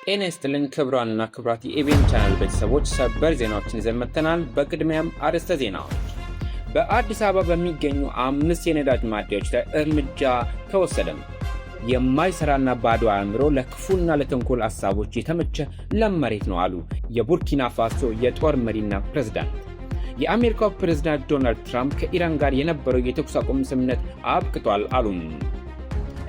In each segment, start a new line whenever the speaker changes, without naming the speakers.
ጤና ይስጥልን ክቡራንና ክቡራት የኢቢኤን ቻናል ቤተሰቦች ሰበር ዜናዎችን ይዘን መጥተናል። በቅድሚያም አርዕስተ ዜናዎች። በአዲስ አበባ በሚገኙ 5 የነዳጅ ማደያዎች ላይ እርምጃ ተወሰደም። የማይሰራና ባዶ አእምሮ ለክፉና ለተንኮል ሐሳቦች የተመቸ ለም መሬት ነው አሉ የቡርኪና ፋሶ የጦር መሪና ፕሬዝዳንት። የአሜሪካው ፕሬዝዳንት ዶናልድ ትራምፕ ከኢራን ጋር የነበረው የተኩስ አቁም ስምምነት አብቅቷል አሉም።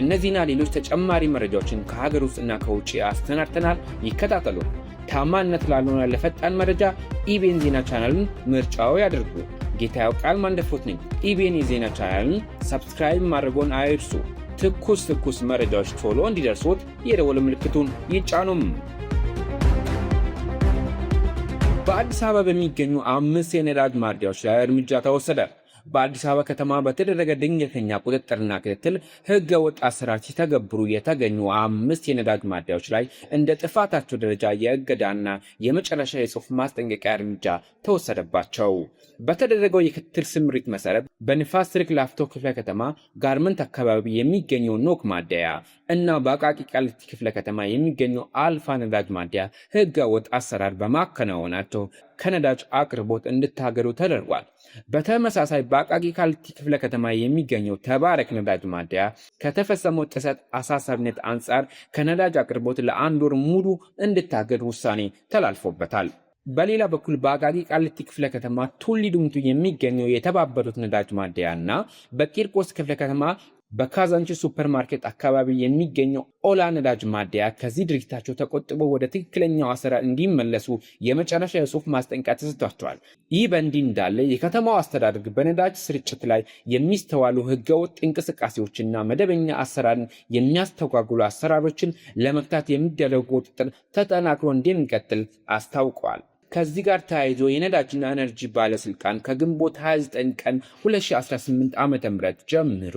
እነዚህና ሌሎች ተጨማሪ መረጃዎችን ከሀገር ውስጥና ከውጭ አስተናድተናል። ይከታተሉ። ታማኝነት ላለውና ለፈጣን መረጃ ኢቢኤን ዜና ቻናልን ምርጫው ያድርጉ። ጌታ ያውቃል ማንደፍሮት ነኝ። ኢቢኤን የዜና ቻናልን ሰብስክራይብ ማድረግዎን አይርሱ። ትኩስ መረጃዎች ቶሎ እንዲደርሱት የደወል ምልክቱን ይጫኑም። በአዲስ አበባ በሚገኙ 5 የነዳጅ ማደያዎች ላይ እርምጃ ተወሰደ። በአዲስ አበባ ከተማ በተደረገ ድንገተኛ ቁጥጥርና ክትትል ሕገ ወጥ አሰራር ሲተገብሩ የተገኙ 5 የነዳጅ ማደያዎች ላይ እንደ ጥፋታቸው ደረጃ የእገዳና የመጨረሻ የጽሑፍ ማስጠንቀቂያ እርምጃ ተወሰደባቸው። በተደረገው የክትትል ስምሪት መሰረት በንፋስ ስልክ ላፍቶ ክፍለ ከተማ ጋርመንት አካባቢ የሚገኘው ኖክ ማደያ እና በአቃቂ ቃሊቲ ክፍለ ከተማ የሚገኘው አልፋ ነዳጅ ማደያ ሕገ ወጥ አሰራር በማከናወናቸው ከነዳጅ አቅርቦት እንዲታገዱ ተደርጓል። በተመሳሳይ በአቃቂ ቃሊቲ ክፍለ ከተማ የሚገኘው ተባረክ ነዳጅ ማደያ ከተፈጸመው ጥሰት አሳሳቢነት አንጻር ከነዳጅ አቅርቦት ለ1 ወር ሙሉ እንዲታገድ ውሳኔ ተላልፎበታል። በሌላ በኩል በአቃቂ ቃሊቲ ክፍለ ከተማ ቱሊ ዲምቱ የሚገኘው የተባበሩት ነዳጅ ማደያ እና በቂርቆስ ክፍለ ከተማ በካዛንቺ ሱፐርማርኬት አካባቢ የሚገኘው ኦላ ነዳጅ ማደያ ከዚህ ድርጊታቸው ተቆጥበው ወደ ትክክለኛው አሰራር እንዲመለሱ የመጨረሻ የጽሑፍ ማስጠንቀቂያ ተሰጥቷቸዋል። ይህ በእንዲህ እንዳለ የከተማው አስተዳደር በነዳጅ ስርጭት ላይ የሚስተዋሉ ህገወጥ እንቅስቃሴዎችና መደበኛ አሰራርን የሚያስተጓጉሉ አሰራሮችን ለመፍታት የሚደረገው ቁጥጥር ተጠናክሮ እንደሚቀጥል አስታውቀዋል። ከዚህ ጋር ተያይዞ የነዳጅና ኤነርጂ ባለስልጣን ከግንቦት 29 ቀን 2018 ዓ.ም ጀምሮ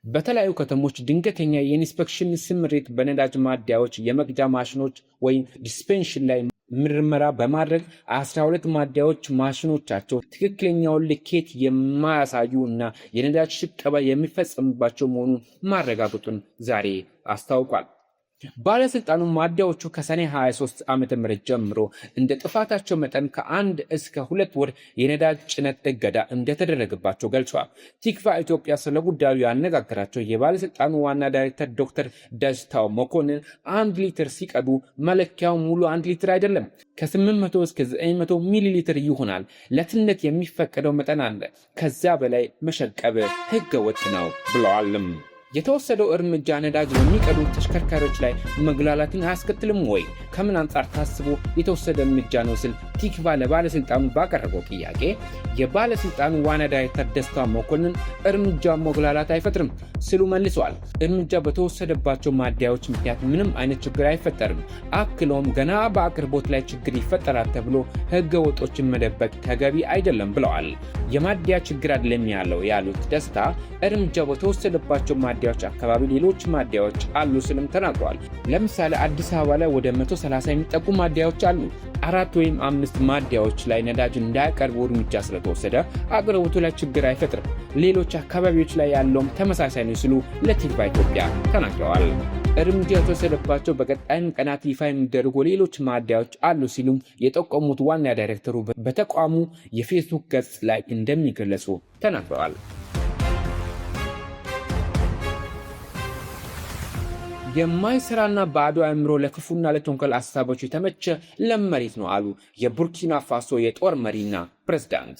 በተለያዩ ከተሞች ድንገተኛ የኢንስፔክሽን ስምሪት በነዳጅ ማደያዎች የመቅጃ ማሽኖች ወይም ዲስፔንሽን ላይ ምርመራ በማድረግ 12 ማደያዎች ማሽኖቻቸው ትክክለኛውን ልኬት የማያሳዩ እና የነዳጅ ሽቀባ የሚፈጸምባቸው መሆኑን ማረጋገጡን ዛሬ አስታውቋል። ባለስልጣኑ ማደያዎቹ ከሰኔ 23 ዓ.ም ጀምሮ እንደ ጥፋታቸው መጠን ከ1 እስከ 2 ወር የነዳጅ ጭነት እገዳ እንደተደረገባቸው ገልጸዋል። ቲክቫ ኢትዮጵያ ስለ ጉዳዩ ያነጋገራቸው የባለስልጣኑ ዋና ዳይሬክተር ዶክተር ደስታው መኮንን 1 ሊትር ሲቀዱ መለኪያው ሙሉ 1 ሊትር አይደለም፣ ከ800 እስከ 900 ሚሊ ሊትር ይሆናል። ለትነት የሚፈቀደው መጠን አለ። ከዚያ በላይ መሸቀብ ህገወጥ ነው ብለዋልም። የተወሰደው እርምጃ ነዳጅ በሚቀዱ ተሽከርካሪዎች ላይ መግላላትን አያስከትልም ወይ? ከምን አንጻር ታስቦ የተወሰደ እርምጃ ነው ስል ቲክቫ ለባለስልጣኑ ባቀረበው ጥያቄ የባለስልጣኑ ዋና ዳይሬክተር ደስታ መኮንን እርምጃ መግላላት አይፈጥርም ሲሉ መልሰዋል። እርምጃ በተወሰደባቸው ማደያዎች ምክንያት ምንም አይነት ችግር አይፈጠርም። አክሎም ገና በአቅርቦት ላይ ችግር ይፈጠራል ተብሎ ህገ ወጦችን መደበቅ ተገቢ አይደለም ብለዋል። የማደያ ችግር አይደለም ያሉት ደስታ እርምጃ በተወሰደባቸው ማደያዎች አካባቢ ሌሎች ማደያዎች አሉ ስልም ተናግረዋል። ለምሳሌ አዲስ አበባ ላይ ወደ 130 የሚጠጉ ማደያዎች አሉ። 4 ወይም 5 ማደያዎች ላይ ነዳጅ እንዳያቀርቡ እርምጃ ስለተወሰደ አቅርቦቱ ላይ ችግር አይፈጥርም። ሌሎች አካባቢዎች ላይ ያለውም ተመሳሳይ ነው ሲሉ ለቲክቫ ኢትዮጵያ ተናግረዋል። እርምጃ የተወሰደባቸው በቀጣይም ቀናት ይፋ የሚደረጉ ሌሎች ማደያዎች አሉ ሲሉም የጠቆሙት ዋና ዳይሬክተሩ በተቋሙ የፌስቡክ ገጽ ላይ እንደሚገለጹ ተናግረዋል። የማይሰራና ባዶ አእምሮ ለክፉና ለተንኮል ሐሳቦች የተመቸ ለም መሬት ነው አሉ የቡርኪና ፋሶ የጦር መሪና ፕሬዝዳንት።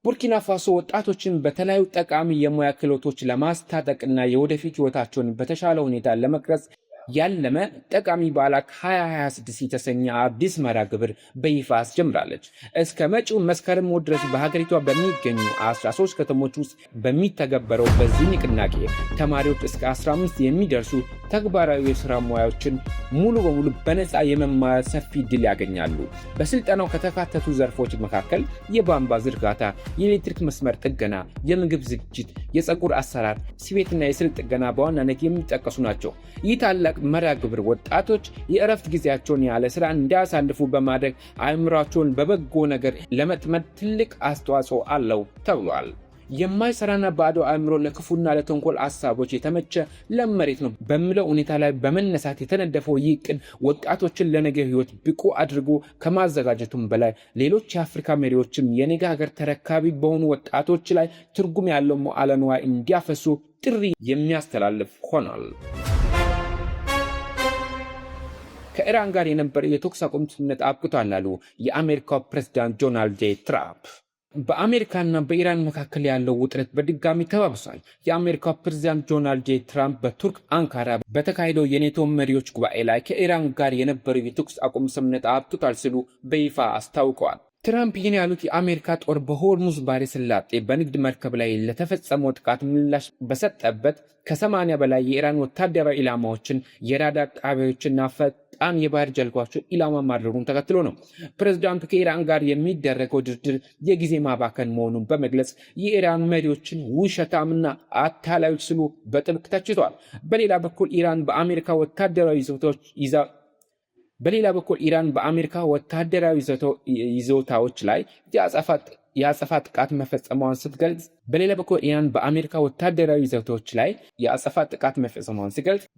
ቡርኪና ፋሶ ወጣቶችን በተለያዩ ጠቃሚ የሙያ ክህሎቶች ለማስታጠቅና የወደፊት ህይወታቸውን በተሻለ ሁኔታ ለመቅረጽ ያለመ ጠቃሚ ባላክ 2026 የተሰኘ አዲስ መርሃ ግብር በይፋ አስጀምራለች። እስከ መጪው መስከረም ድረስ በሀገሪቷ በሚገኙ 13 ከተሞች ውስጥ በሚተገበረው በዚህ ንቅናቄ ተማሪዎች እስከ 15 የሚደርሱ ተግባራዊ የሥራ ሙያዎችን ሙሉ በሙሉ በነፃ የመማር ሰፊ ዕድል ያገኛሉ። በስልጠናው ከተካተቱ ዘርፎች መካከል የቧንቧ ዝርጋታ፣ የኤሌክትሪክ መስመር ጥገና፣ የምግብ ዝግጅት፣ የፀጉር አሰራር፣ ስፌትና የስልክ ጥገና በዋናነት የሚጠቀሱ ናቸው። ይህ ታላቅ መርሃ ግብር ወጣቶች የእረፍት ጊዜያቸውን ያለ ስራ እንዲያሳልፉ በማድረግ አእምሯቸውን በበጎ ነገር ለመጥመድ ትልቅ አስተዋጽኦ አለው ተብሏል። የማይሰራና ባዶ አእምሮ ለክፉና ለተንኮል ሐሳቦች የተመቸ ለመሬት ነው በሚለው ሁኔታ ላይ በመነሳት የተነደፈው ይህ ዕቅድ ወጣቶችን ለነገ ህይወት ብቁ አድርጎ ከማዘጋጀቱም በላይ ሌሎች የአፍሪካ መሪዎችም የነገ ሀገር ተረካቢ በሆኑ ወጣቶች ላይ ትርጉም ያለው መዋዕለ ንዋይ እንዲያፈሱ ጥሪ የሚያስተላልፍ ሆኗል። ከኢራን ጋር የነበረው የተኩስ አቁም ስምምነት አብቅቷል አሉ የአሜሪካው ፕሬዝዳንት ዶናልድ ጄ ትራምፕ። በአሜሪካና በኢራን መካከል ያለው ውጥረት በድጋሚ ተባብሷል። የአሜሪካው ፕሬዝዳንት ዶናልድ ጄ ትራምፕ በቱርክ አንካራ በተካሄደው የኔቶ መሪዎች ጉባኤ ላይ ከኢራን ጋር የነበረው የተኩስ አቁም ስምምነት አብቅቷል ሲሉ በይፋ አስታውቀዋል። ትራምፕ ይህን ያሉት የአሜሪካ ጦር በሆርሙዝ ባህረ ሰላጤ በንግድ መርከብ ላይ ለተፈጸመው ጥቃት ምላሽ በሰጠበት ከ80 በላይ የኢራን ወታደራዊ ኢላማዎችን፣ የራዳር ጣቢያዎችና ፈጣን የባህር ጀልባዎችን ኢላማ ማድረጉን ተከትሎ ነው። ፕሬዝዳንቱ ከኢራን ጋር የሚደረገው ድርድር የጊዜ ማባከን መሆኑን በመግለጽ የኢራን መሪዎችን ውሸታምና አታላዮች ሲሉ በጥብቅ ተችቷል። በሌላ በኩል ኢራን በአሜሪካ ወታደራዊ ይዞታዎች ላይ የአጸፋ ጥቃት መፈጸሟን ስትገልጽ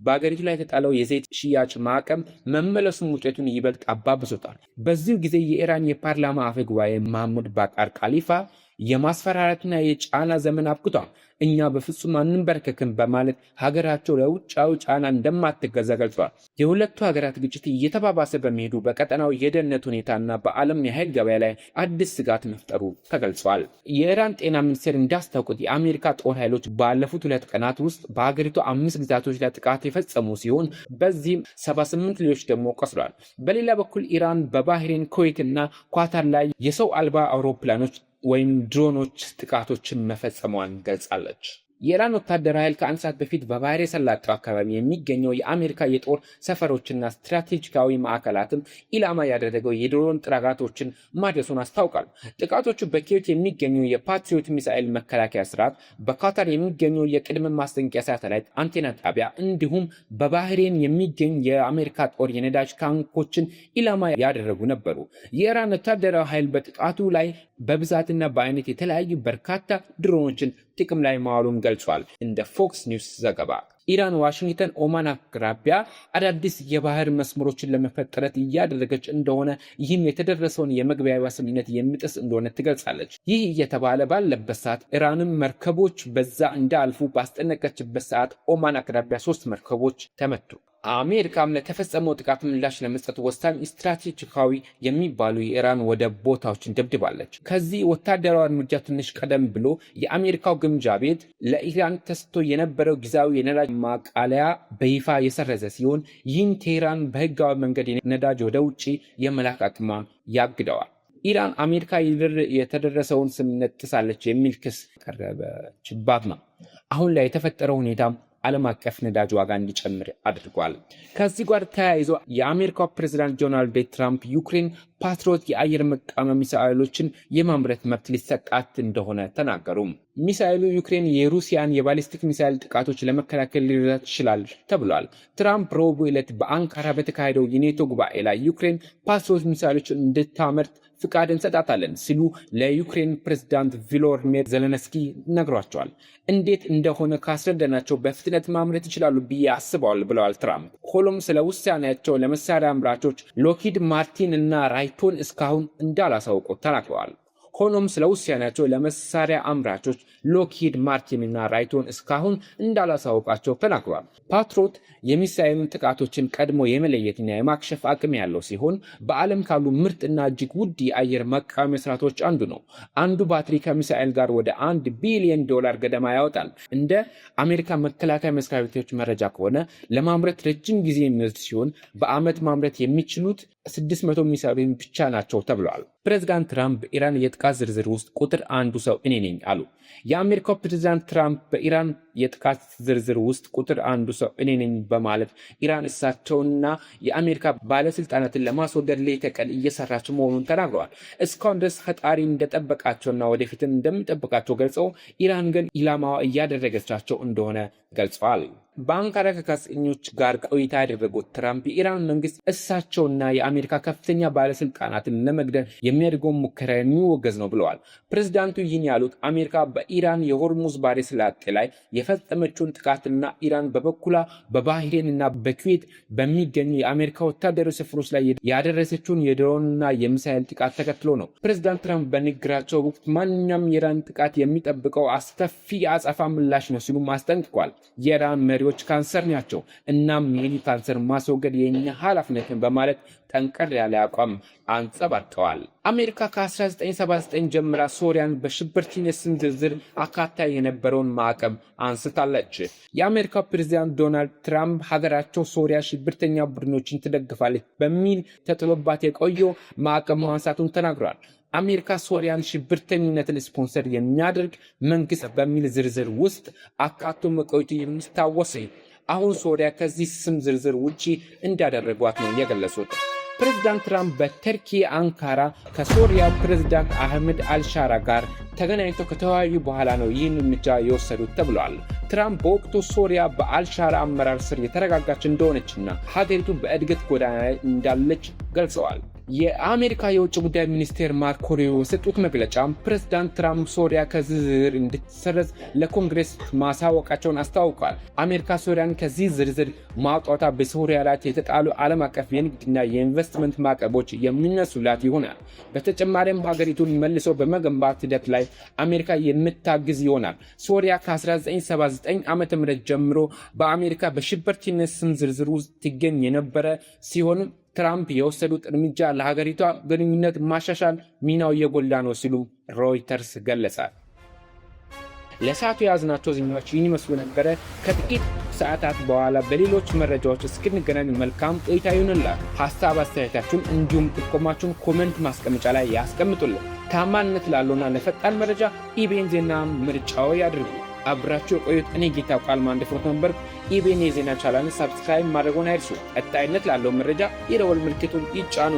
በአገሪቱ ላይ የተጣለው የዘይት ሽያጭ ማዕቀብ መመለሱን ውጤቱን ይበልጥ አባብሶታል። በዚሁ ጊዜ የኢራን የፓርላማ አፈ ጉባኤ መሐመድ ባቃር ካሊፋ የማስፈራራትና የጫና ዘመን አብቅቷል፣ እኛ በፍጹም አንንበረከክም በማለት ሀገራቸው ለውጫዊ ጫና እንደማትገዛ ገልጿል። የሁለቱ ሀገራት ግጭት እየተባባሰ በመሄዱ በቀጠናው የደህንነት ሁኔታና በዓለም የኃይል ገበያ ላይ አዲስ ስጋት መፍጠሩ ተገልጿል። የኢራን ጤና ሚኒስቴር እንዳስታወቁት የአሜሪካ ጦር ኃይሎች ባለፉት 2 ቀናት ውስጥ በሀገሪቱ 5 ግዛቶች ላይ ጥቃት የፈጸሙ ሲሆን በዚህም 78 ሌሎች ደግሞ ቆስለዋል። በሌላ በኩል ኢራን በባህሬን፣ ኩዌት እና ኳታር ላይ የሰው አልባ አውሮፕላኖች ወይም ድሮኖች ጥቃቶችን መፈጸሟን ገልጻለች። የኢራን ወታደራዊ ኃይል ከአንድ ሰዓት በፊት በባህረ ሰላጤው አካባቢ የሚገኘው የአሜሪካ የጦር ሰፈሮችና ስትራቴጂካዊ ማዕከላትም ኢላማ ያደረገው የድሮን ጥቃቶችን ማድረሱን አስታውቃል። ጥቃቶቹ በኩዌት የሚገኘው የፓትሪዮት ሚሳኤል መከላከያ ስርዓት፣ በካታር የሚገኘው የቅድመ ማስጠንቀቂያ ሳተላይት አንቴና ጣቢያ እንዲሁም በባህሬን የሚገኝ የአሜሪካ ጦር የነዳጅ ታንኮችን ኢላማ ያደረጉ ነበሩ። የኢራን ወታደራዊ ኃይል በጥቃቱ ላይ በብዛትና በአይነት የተለያዩ በርካታ ድሮኖችን ጥቅም ላይ ማዋሉን ገልጿል። እንደ ፎክስ ኒውስ ዘገባ ኢራን ዋሽንግተን ኦማን አቅራቢያ አዳዲስ የባህር መስመሮችን ለመፍጠር እያደረገች እንደሆነ፣ ይህም የተደረሰውን የመግባቢያ ስምምነት የሚጥስ እንደሆነ ትገልጻለች። ይህ እየተባለ ባለበት ሰዓት ኢራንም መርከቦች በዛ እንዳልፉ ባስጠነቀችበት ሰዓት ኦማን አቅራቢያ 3 መርከቦች ተመቱ። አሜሪካም ለተፈጸመው ጥቃት ምላሽ ለመስጠት ወሳኝ ስትራቴጂካዊ የሚባሉ የኢራን ወደብ ቦታዎችን ደብድባለች። ከዚህ ወታደራዊ እርምጃ ትንሽ ቀደም ብሎ የአሜሪካው ግምጃ ቤት ለኢራን ተሰጥቶ የነበረው ጊዜያዊ የነዳጅ ማቃለያ በይፋ የሰረዘ ሲሆን ይህን ቴህራን በህጋዊ መንገድ ነዳጅ ወደ ውጭ የመላክ አቅሟን ያግደዋል። ኢራን አሜሪካ የተደረሰውን ስምምነት ጥሳለች የሚል ክስ ቀረበችባት ነው። አሁን ላይ የተፈጠረው ሁኔታም ዓለም አቀፍ ነዳጅ ዋጋ እንዲጨምር አድርጓል። ከዚህ ጋር ተያይዞ የአሜሪካው ፕሬዝዳንት ዶናልድ ትራምፕ ዩክሬን ፓትሪዮት የአየር መቃወሚያ ሚሳኤሎችን የማምረት መብት ሊሰጣት እንደሆነ ተናገሩ። ሚሳኤሉ ዩክሬን የሩሲያን የባሊስቲክ ሚሳኤል ጥቃቶች ለመከላከል ሊረዳት ይችላል ተብሏል። ትራምፕ ረቡዕ ዕለት በአንካራ በተካሄደው የኔቶ ጉባኤ ላይ ዩክሬን ፓትሪዮት ሚሳኤሎችን እንድታመርት ፍቃድ እንሰጣታለን ሲሉ ለዩክሬን ፕሬዝዳንት ቮሎዲሚር ዜሌንስኪ ነግሯቸዋል። እንዴት እንደሆነ ካስረዳናቸው በፍጥነት ማምረት ይችላሉ ብዬ አስበዋል ብለዋል ትራምፕ። ሆኖም ስለ ውሳኔያቸው ለመሳሪያ አምራቾች ሎኪድ ማርቲን እና ራይቶን እስካሁን እንዳላሳውቁ ተናግረዋል። ሆኖም ስለ ውሳኔያቸው ለመሳሪያ አምራቾች ሎኪድ ማርቲን እና ራይቶን እስካሁን እንዳላሳውቃቸው ተናግረዋል። ፓትሪዮት የሚሳኤሉን ጥቃቶችን ቀድሞ የመለየትና የማክሸፍ አቅም ያለው ሲሆን በዓለም ካሉ ምርጥና እጅግ ውድ የአየር መቃወሚያ ስርዓቶች አንዱ ነው። አንዱ ባትሪ ከሚሳኤል ጋር ወደ $1 ቢሊዮን ገደማ ያወጣል። እንደ አሜሪካ መከላከያ መስሪያ ቤቶች መረጃ ከሆነ ለማምረት ረጅም ጊዜ የሚወስድ ሲሆን በዓመት ማምረት የሚችሉት 600 ሚሳኤሎች ብቻ ናቸው ተብሏል። ፕሬዝዳንት ትራምፕ በኢራን የጥቃት ዝርዝር ውስጥ ቁጥር 1 ሰው እኔ ነኝ አሉ። የአሜሪካው ፕሬዝዳንት ትራምፕ በኢራን የጥቃት ዝርዝር ውስጥ ቁጥር 1 ሰው እኔ ነኝ በማለት ኢራን እሳቸውንና የአሜሪካ ባለስልጣናትን ለማስወገድ ሌት ተቀን እየሰራች መሆኑን ተናግረዋል። እስካሁን ድረስ ፈጣሪ እንደጠበቃቸውና ወደፊትም እንደሚጠብቃቸው ገልጸው ኢራን ግን ኢላማዋ እያደረገቻቸው እንደሆነ ገልጸዋል። በአንካራ ከጋዜጠኞች ጋር ቆይታ ያደረጉት ትራምፕ የኢራን መንግስት እሳቸውና የአሜሪካ ከፍተኛ ባለስልጣናትን ለመግደል የሚያደርገውን ሙከራ የሚወገዝ ነው ብለዋል። ፕሬዝዳንቱ ይህን ያሉት አሜሪካ በኢራን የሆርሙዝ ባህረ ሰላጤ ላይ የፈጸመችውን ጥቃትና ኢራን በበኩሏ በባህሬንና በኩዌት በሚገኙ የአሜሪካ ወታደራዊ ስፍሮች ላይ ያደረሰችውን የድሮንና የሚሳኤል ጥቃት ተከትሎ ነው። ፕሬዝዳንት ትራምፕ በንግግራቸው ወቅት ማንኛውም የኢራን ጥቃት የሚጠብቀው አስከፊ የአጸፋ ምላሽ ነው ሲሉ አስጠንቅቋል። የኢራን መሪዎች ካንሰር ናቸው፣ እናም ይህን ካንሰር ማስወገድ የኛ ኃላፊነትን በማለት ጠንቀር ያለ አቋም አንጸባርቀዋል። አሜሪካ ከ1979 ጀምራ ሶሪያን በሽብርተኝነት ስም ዝርዝር አካታ የነበረውን ማዕቀብ አንስታለች። የአሜሪካው ፕሬዝዳንት ዶናልድ ትራምፕ ሀገራቸው ሶሪያ ሽብርተኛ ቡድኖችን ትደግፋለች በሚል ተጥሎባት የቆየው ማዕቀብ ማንሳቱን ተናግሯል። አሜሪካ ሶሪያን ሽብርተኝነትን ስፖንሰር የሚያደርግ መንግስት በሚል ዝርዝር ውስጥ አካቶ መቆየቱ የሚታወስ አሁን ሶሪያ ከዚህ ስም ዝርዝር ውጪ እንዳደረጓት ነው የገለጹት። ፕሬዝዳንት ትራምፕ በተርኪ አንካራ ከሶሪያ ፕሬዝዳንት አህመድ አልሻራ ጋር ተገናኝተው ከተወያዩ በኋላ ነው ይህን እርምጃ የወሰዱት ተብሏል። ትራምፕ በወቅቱ ሶሪያ በአልሻራ አመራር ስር የተረጋጋች እንደሆነችና ሀገሪቱ በእድገት ጎዳና ላይ እንዳለች ገልጸዋል። የአሜሪካ የውጭ ጉዳይ ሚኒስቴር ማርኮ ሩቢዮ የሰጡት መግለጫ ፕሬዝዳንት ትራምፕ ሶሪያ ከዝርዝር እንድትሰረዝ ለኮንግሬስ ማሳወቃቸውን አስታውቋል። አሜሪካ ሶሪያን ከዚህ ዝርዝር ማውጣቷ በሶሪያ ላይ የተጣሉ ዓለም አቀፍ የንግድና የኢንቨስትመንት ማዕቀቦች የሚነሱላት ይሆናል። በተጨማሪም ሀገሪቱን መልሶ በመገንባት ሂደት ላይ አሜሪካ የምታግዝ ይሆናል። ሶሪያ ከ1979 ዓ.ም ጀምሮ በአሜሪካ በሽብርተኝነት ስም ዝርዝር ውስጥ ትገኝ የነበረ ሲሆን ትራምፕ የወሰዱት እርምጃ ለሀገሪቷ ግንኙነት ማሻሻል ሚናው የጎላ ነው ሲሉ ሮይተርስ ገለጸ። ለሰዓቱ የያዝናቸው ዜናዎች ይህን ይመስሉ ነበረ። ከጥቂት ሰዓታት በኋላ በሌሎች መረጃዎች እስክንገናኝ መልካም ቆይታ ይሁንላችሁ። ሀሳብ አስተያየታችሁን እንዲሁም ጥቆማችሁን ኮሜንት ማስቀመጫ ላይ ያስቀምጡልን። ታማኝነት ላለውና ለፈጣን መረጃ ኢቢኤን ዜና ምርጫው ያድርጉ። አብራችሁ የቆዩት እኔ ጌታ ቃል ማንደፍሮት ነበር። ኢቢኤን የዜና ቻናልን ሰብስክራይብ ማድረግዎን አይርሱ። ቀጣይነት ላለው መረጃ የደወል ምልክቱን ይጫኑ።